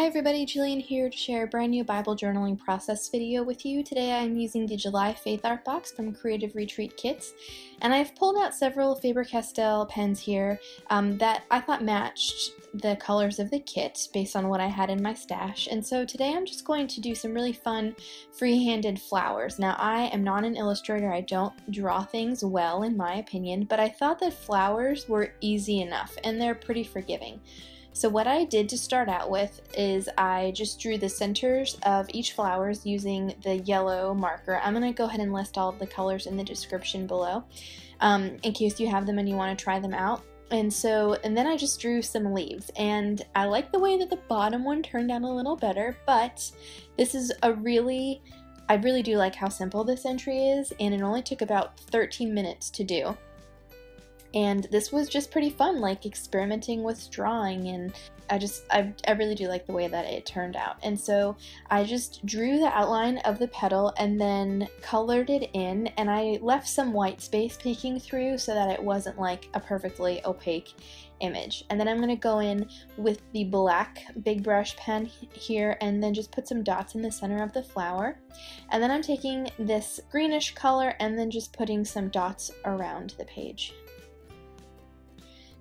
Hi everybody, Jillian here to share a brand new Bible journaling process video with you. Today I'm using the July Faith Art Box from Creative Retreat Kits, and I've pulled out several Faber Castell pens here that I thought matched the colors of the kit based on what I had in my stash. And so today I'm just going to do some really fun free-handed flowers. Now I am not an illustrator, I don't draw things well in my opinion, but I thought that flowers were easy enough and they're pretty forgiving. So what I did to start out with is I just drew the centers of each flowers using the yellow marker. I'm going to go ahead and list all of the colors in the description below in case you have them and you want to try them out. And then I just drew some leaves, and I like the way that the bottom one turned out a little better, but this is I really do like how simple this entry is, and it only took about 13 minutes to do. And this was just pretty fun, like experimenting with drawing, and I really do like the way that it turned out. And so I just drew the outline of the petal and then colored it in, and I left some white space peeking through so that it wasn't like a perfectly opaque image. And then I'm going to go in with the black big brush pen here and then just put some dots in the center of the flower. And then I'm taking this greenish color and then just putting some dots around the page.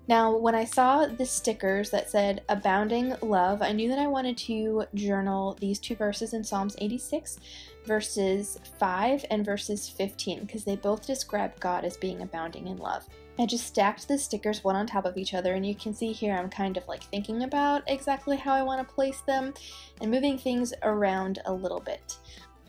Now, when I saw the stickers that said abounding love, I knew that I wanted to journal these two verses in Psalms 86, verses 5 and verses 15, because they both describe God as being abounding in love. I just stacked the stickers one on top of each other, and you can see here I'm kind of like thinking about exactly how I want to place them and moving things around a little bit.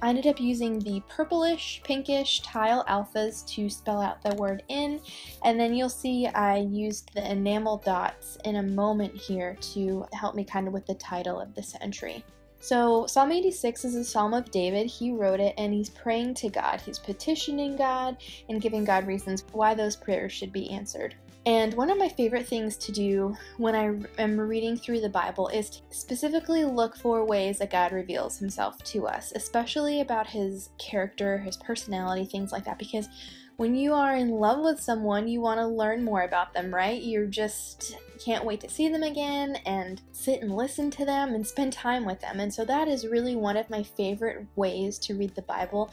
I ended up using the purplish, pinkish tile alphas to spell out the word in, and then you'll see I used the enamel dots in a moment here to help me kind of with the title of this entry. So Psalm 86 is a psalm of David. He wrote it and he's praying to God. He's petitioning God and giving God reasons why those prayers should be answered. And one of my favorite things to do when I am reading through the Bible is to specifically look for ways that God reveals himself to us, especially about his character, his personality, things like that, because when you are in love with someone, you want to learn more about them, right? You just can't wait to see them again and sit and listen to them and spend time with them. And so that is really one of my favorite ways to read the Bible,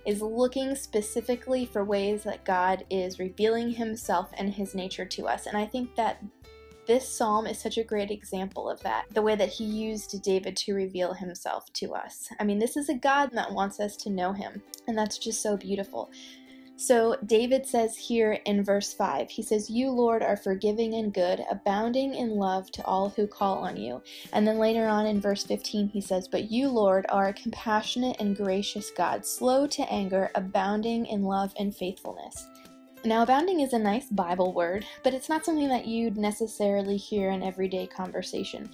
is looking specifically for ways that God is revealing himself and his nature to us. And I think that this psalm is such a great example of that, the way that he used David to reveal himself to us. I mean, this is a God that wants us to know him, and that's just so beautiful. So David says here in verse 5, he says, "You, Lord, are forgiving and good, abounding in love to all who call on you." And then later on in verse 15, he says, "But you, Lord, are a compassionate and gracious God, slow to anger, abounding in love and faithfulness." Now, abounding is a nice Bible word, but it's not something that you'd necessarily hear in everyday conversation.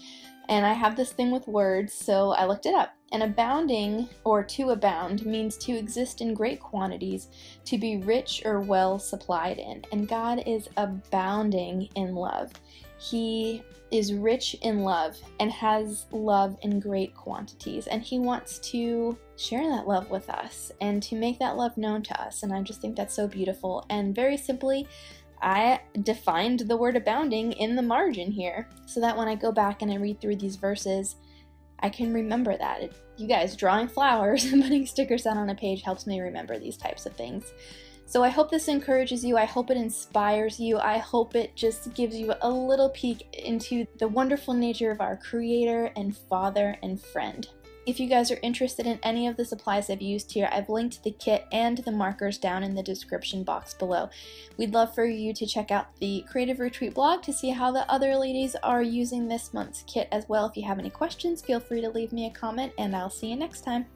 And I have this thing with words, so I looked it up. And abounding, or to abound, means to exist in great quantities, to be rich or well supplied in. And God is abounding in love. He is rich in love and has love in great quantities. And he wants to share that love with us and to make that love known to us. And I just think that's so beautiful. And very simply, I defined the word abounding in the margin here so that when I go back and I read through these verses, I can remember that. You guys, drawing flowers and putting stickers down on a page helps me remember these types of things. So I hope this encourages you. I hope it inspires you. I hope it just gives you a little peek into the wonderful nature of our Creator and Father and friend. If you guys are interested in any of the supplies I've used here, I've linked the kit and the markers down in the description box below. We'd love for you to check out the Creative Retreat blog to see how the other ladies are using this month's kit as well. If you have any questions, feel free to leave me a comment, and I'll see you next time.